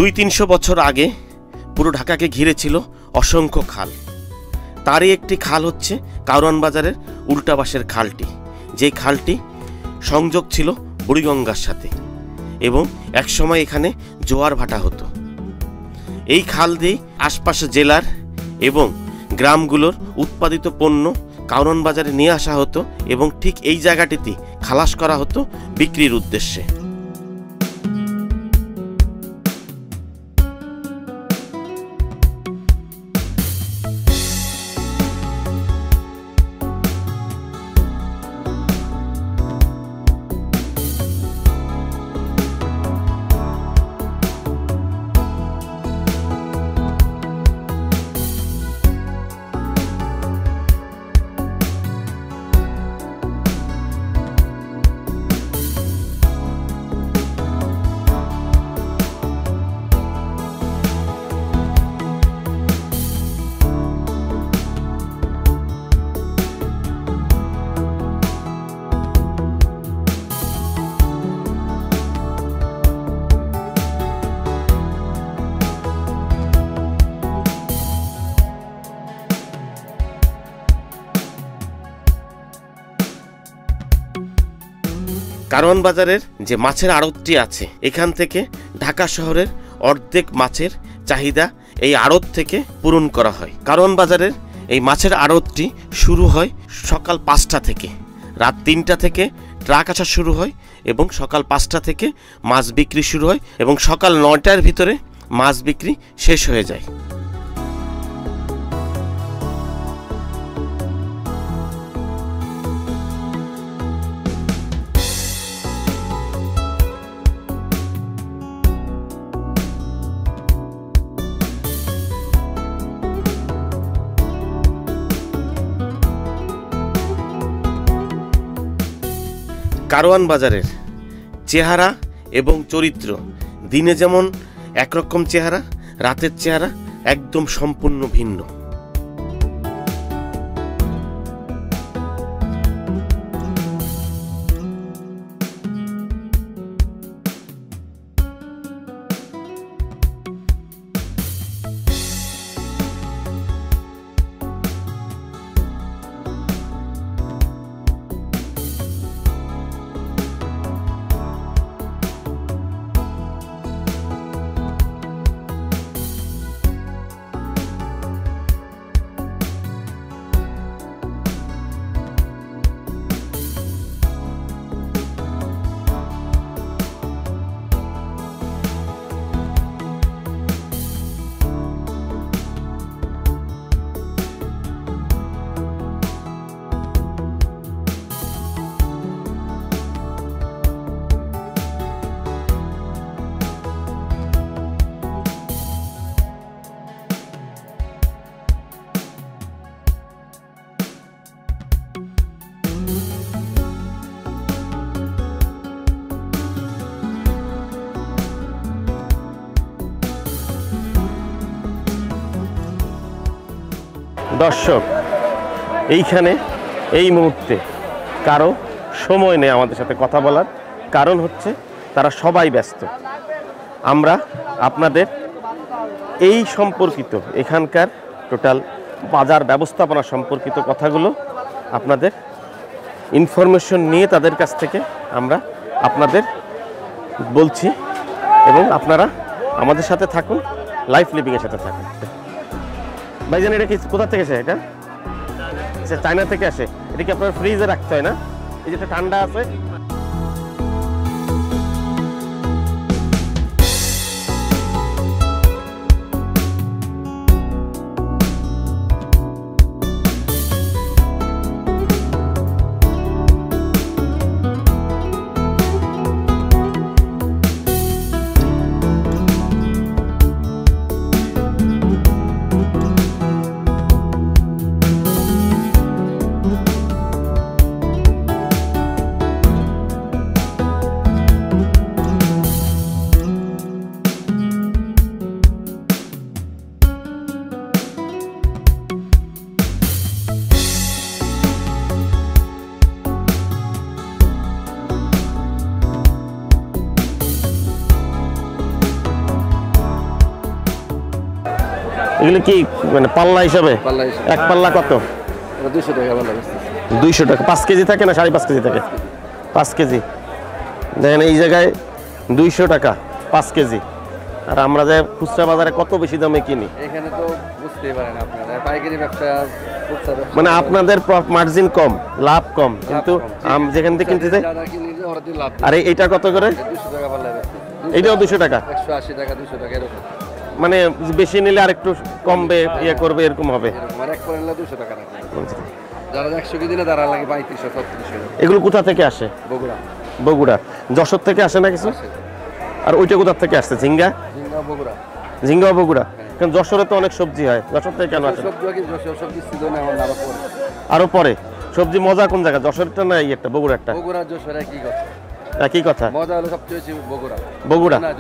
200-300 বছর আগে পুরো ঢাকাকে ঘিরে ছিল অসংখ্য খাল। তারই একটি খাল হচ্ছে কারওয়ান বাজারের উল্টা পাশের খালটি, যেই খালটি সংযোগ ছিল বুড়িগঙ্গার সাথে এবং একসময় এখানে জোয়ার ভাটা হতো। এই খাল দিয়ে আশপাশের জেলার এবং গ্রামগুলোর উৎপাদিত পণ্য কারওয়ান বাজারে নিয়ে আসা হতো এবং ঠিক এই জায়গাটিতে খালাস করা হতো বিক্রির উদ্দেশ্যে। কারওয়ান বাজারের যে মাছের আড়তটি আছে, এখান থেকে ঢাকা শহরের অর্ধেক মাছের চাহিদা এই আড়ত থেকে পূরণ করা হয়। কারওয়ান বাজারের এই মাছের আড়তটি শুরু হয় সকাল 5টা থেকে, রাত 3টা থেকে ট্রাক আসা শুরু হয় এবং সকাল 5টা থেকে মাছ বিক্রি শুরু হয় এবং সকাল 9টার ভিতরে মাছ বিক্রি শেষ হয়ে যায়। কারওয়ান বাজারের চেহারা এবং চরিত্র দিনে যেমন একরকম চেহারা, রাতের চেহারা একদম সম্পূর্ণ ভিন্ন। দর্শক, এইখানে এই মুহূর্তে কারো সময় নেই আমাদের সাথে কথা বলার, কারণ হচ্ছে তারা সবাই ব্যস্ত। আমরা আপনাদের এই সম্পর্কিত এখানকার টোটাল বাজার ব্যবস্থাপনা সম্পর্কিত কথাগুলো আপনাদের ইনফরমেশন নিয়ে তাদের কাছ থেকে আমরা আপনাদের বলছি এবং আপনারা আমাদের সাথে থাকুন, লাইফ লিভিংয়ের সাথে থাকুন। ভাইজান, এটা কি কোথা থেকে আসে? এটা আচ্ছা, চায়না থেকে আসে। এটা কি আপনার ফ্রিজে রাখতে হয় না? এই যেটা ঠান্ডা আছে। এগুলো কি মানে পাল্লা হিসাবে? পাল্লা হিসাবে। এক পাল্লা কত? 200 টাকা পাল্লা বেচতেছি। 200 টাকা। 5 কেজি থাকে না 5.5 কেজি থাকে? 5 কেজি। দেখেন এই জায়গায় 200 টাকা 5 কেজি। আর আমরা যে খুচরা বাজারে কত বেশি দামে কিনি। এখানে তো বুঝতেই পারেন আপনারা পাইকারি ব্যবসা, খুচরা ব্যবসা মানে আপনাদের মার্জিন কম, লাভ কম, কিন্তু যেখান থেকে কিনতে যাই। যারা কিনে যে ওরা লাভ। আর এইটা কত করে? 200 টাকা পাল্লা বেচতেছি। এইটাও 200 টাকা। 180 টাকা 200 টাকা এরকম। মানে বেশি নিলে আর একটু কমবে, ইয়ে করবে, এরকম হবে। এরকম আর এক করে নিলে 200 টাকা রাখে। যারা 100 কেজি না তারা লাগে 3500 3700। এগুলো কোথা থেকে আসে? বগুড়া। বগুড়া। যশোর থেকে আসে না কিছু? আর ওইটা কোথা থেকে আসছে? ঝিঙ্গা? ঝিঙ্গা বগুড়া। ঝিঙ্গা বগুড়া। কারণ যশোরে তো অনেক সবজি হয়, যশোর থেকে কেন আসে? সবজি সিজনে আমার নাম পড়ে। আরো পরে সবজি মজা কোন জায়গা? যশোরটা না একটা বগুড়াটা? বগুড়া যশোর একই কথা। একই কথা। মজা হলো সবচেয়ে বেশি বগুড়া। বগুড়া না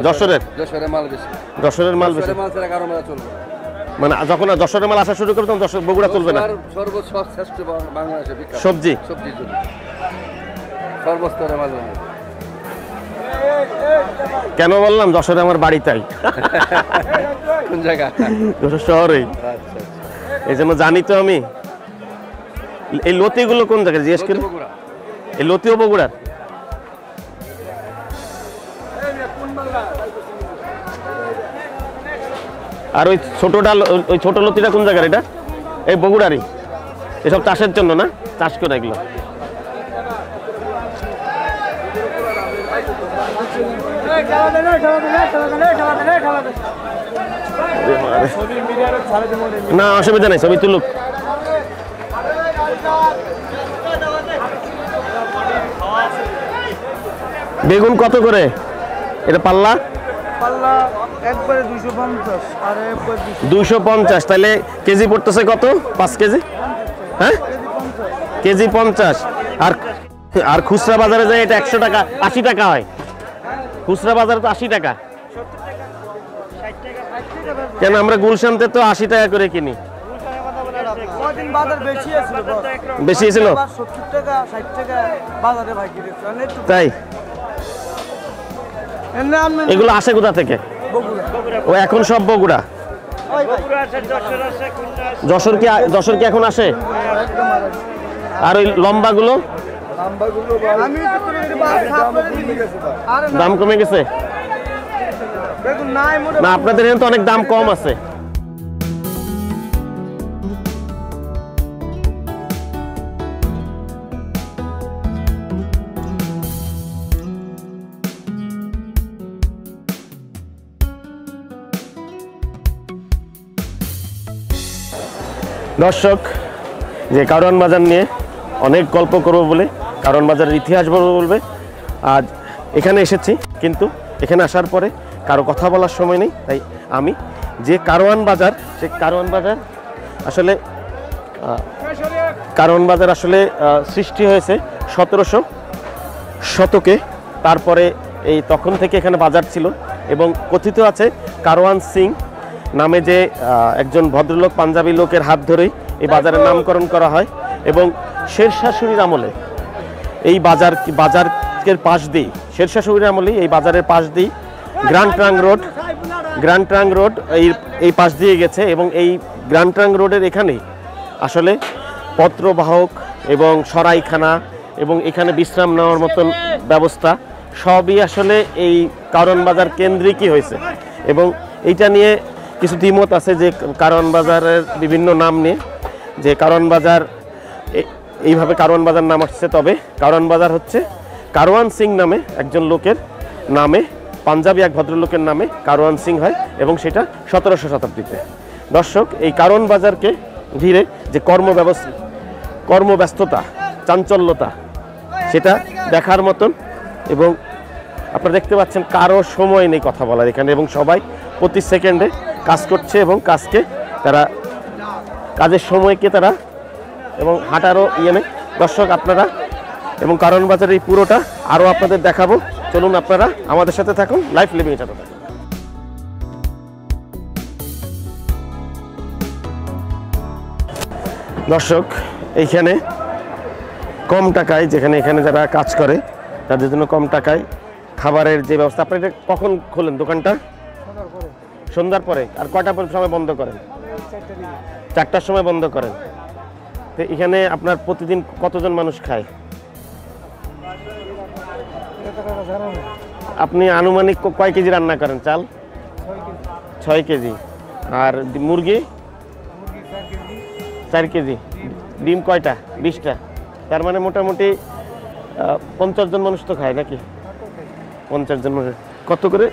যশোরের। যশোরের মাল বেশি। যশোরের মাল বেশি। যশোরের মাল ছাড়া কারো মাল চলবে না। মানে যখন যশোরের মাল আসা শুরু করবে তখন বগুড়া চলবে না। সর্বোচ্চ শ্রেষ্ঠ বাংলাদেশের বিখ্যাত সবজির জন্য সর্বস্তরের মাল। কেন বললাম যশোরে আমার বাড়ি? তাই। কোন জায়গা? যশোর শহরেই। আচ্ছা। এই জন্য জানি তো আমি। এই লতিগুলো কোন জায়গায় জিজ্ঞেস করি? এই লতিও বগুড়ার? আর ওই ছোটটা, ওই ছোট লতিটা কোন জায়গার? এটা এই বগুড়ারই। এসব চাষের জন্য না, চাষ করে এগুলো। না অসুবিধা নেই, ছবি তুলুক। বেগুন কত করে এটা পাল্লা? পাল্লা একবারে 250 আর একবার 250। তাহলে কেজি পড়তেছে কত? 5 কেজি? হ্যাঁ কেজি 50। আর খুচরা বাজারে যায় এটা 100 টাকা 80 টাকা হয়। খুচরা বাজারে তো 80 টাকা। কেন আমরা গুলশানতে তো 80 টাকা করে কিনি। কদিন বাজার বেশি ছিল, বেশি ছিল 70 টাকা 60 টাকা বাজারে ভাই কিনেছে। তাই এগুলো আসে কোথা থেকে? ও এখন সব বগুড়া। যশোর কি এখন আসে? আর ওই লম্বাগুলো দাম কমে গেছে না? আপনাদের এখানে তো অনেক দাম কম আছে। দর্শক, যে কারওয়ান বাজার নিয়ে অনেক গল্প করব বলে, কারওয়ান বাজারের ইতিহাস বলবে, আজ এখানে এসেছি। কিন্তু এখানে আসার পরে কারো কথা বলার সময় নেই, তাই আমি যে কারওয়ান বাজার, সে কারওয়ান বাজার আসলে সৃষ্টি হয়েছে 1700 শতকে। তারপরে এই তখন থেকে এখানে বাজার ছিল এবং কথিত আছে কারওয়ান সিং নামে যে একজন ভদ্রলোক, পাঞ্জাবি লোকের হাত ধরেই এই বাজারের নামকরণ করা হয়। এবং শেরশাহ সূরির আমলে এই বাজারের পাশ দিয়ে, শেরশাহ সূরির আমলেই এই বাজারের পাশ দিয়ে গ্র্যান্ড ট্রাঙ্ক রোড এই পাশ দিয়ে গেছে। এবং এই গ্র্যান্ড ট্রাঙ্ক রোডের এখানেই আসলে পত্রবাহক এবং সরাইখানা এবং এখানে বিশ্রাম নেওয়ার মতন ব্যবস্থা সবই আসলে এই কারওয়ান বাজার কেন্দ্রিকই হয়েছে। এবং এইটা নিয়ে কিছু দ্বিমত আছে যে কারওয়ান বাজারের বিভিন্ন নাম নিয়ে, যে কারওয়ান বাজার এইভাবে কারওয়ান বাজার নাম আসছে। তবে কারওয়ান বাজার হচ্ছে কারওয়ান সিং নামে একজন লোকের নামে, পাঞ্জাবি এক ভদ্রলোকের নামে কারওয়ান সিং হয় এবং সেটা 1700 শতাব্দীতে। দর্শক, এই কারওয়ান বাজারকে ঘিরে যে কর্মব্যস্ততা, চাঞ্চল্যতা, সেটা দেখার মতন। এবং আপনারা দেখতে পাচ্ছেন কারো সময় নেই কথা বলার এখানে, এবং সবাই প্রতি সেকেন্ডে কাজ করছে এবং কাজের সময়কে তারা এবং হাঁটারও ইয়ে নেই। দর্শক, আপনারা এবং কারওয়ান বাজারের এই পুরোটা আরও আপনাদের দেখাবো। চলুন আপনারা আমাদের সাথে থাকুন, লাইফ লিভিং এর সাথে থাকুন। দর্শক, এইখানে কম টাকায়, এখানে যারা কাজ করে তাদের জন্য কম টাকায় খাবারের যে ব্যবস্থা। আপনারা এটা কখন খোলেন দোকানটা? সন্ধ্যার পরে। আর কয়টা সময় বন্ধ করেন? 4টার সময় বন্ধ করেন। তো এখানে আপনার প্রতিদিন কতজন মানুষ খায়? আপনি আনুমানিক কয় কেজি রান্না করেন চাল? 6 কেজি। আর মুরগি? 4 কেজি। ডিম কয়টা? 20টা। তার মানে মোটামুটি 50 জন মানুষ তো খায় নাকি? 50 জন মানুষ। কত করে?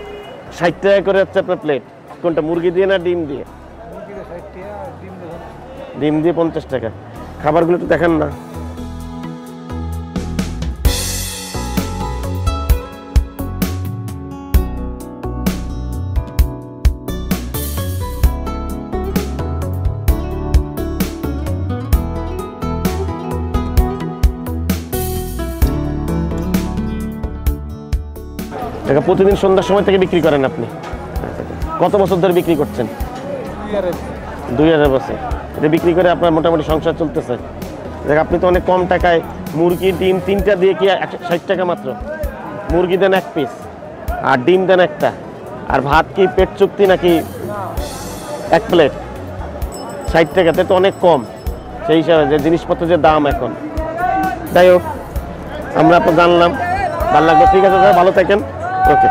60 টাকা করে হচ্ছে আপনার প্লেট। কোনটা, মুরগি দিয়ে না ডিম দিয়ে? ডিম দিয়ে 50 টাকা। খাবারগুলো একটু দেখান না। দেখা প্রতিদিন সন্ধ্যার সময় থেকে বিক্রি করেন আপনি? কত বছর ধরে বিক্রি করছেন? 2000 বছর। এটা বিক্রি করে আপনার মোটামুটি সংসার চলতেছে। দেখ, আপনি তো অনেক কম টাকায় মুরগি ডিম 3টা দিয়ে কি 60 টাকা মাত্র? মুরগি দেন 1 পিস আর ডিম দেন 1টা, আর ভাত কি পেট চুক্তি নাকি 1 প্লেট 60 টাকাতে তো অনেক কম সেই হিসাবে যে জিনিসপত্রের যে দাম এখন। যাই হোক, আমরা আপনার জানলাম, ভালো লাগলো। ঠিক আছে, ভালো থাকেন। ওকে।